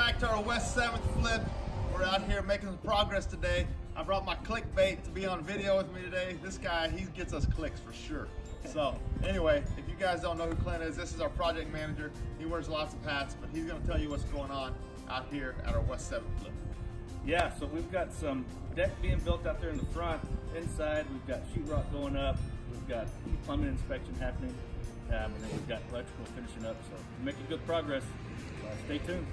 back to our West 7th flip. We're out here making some progress today. I brought my clickbait to be on video with me today. This guy, he gets us clicks for sure. So anyway, if you guys don't know who Clint is, this is our project manager. He wears lots of hats, but he's gonna tell you what's going on out here at our West 7th flip. Yeah, so we've got some deck being built out there in the front. Inside, we've got sheetrock going up. We've got plumbing inspection happening. And then we've got electrical finishing up. So we're making good progress. Stay tuned.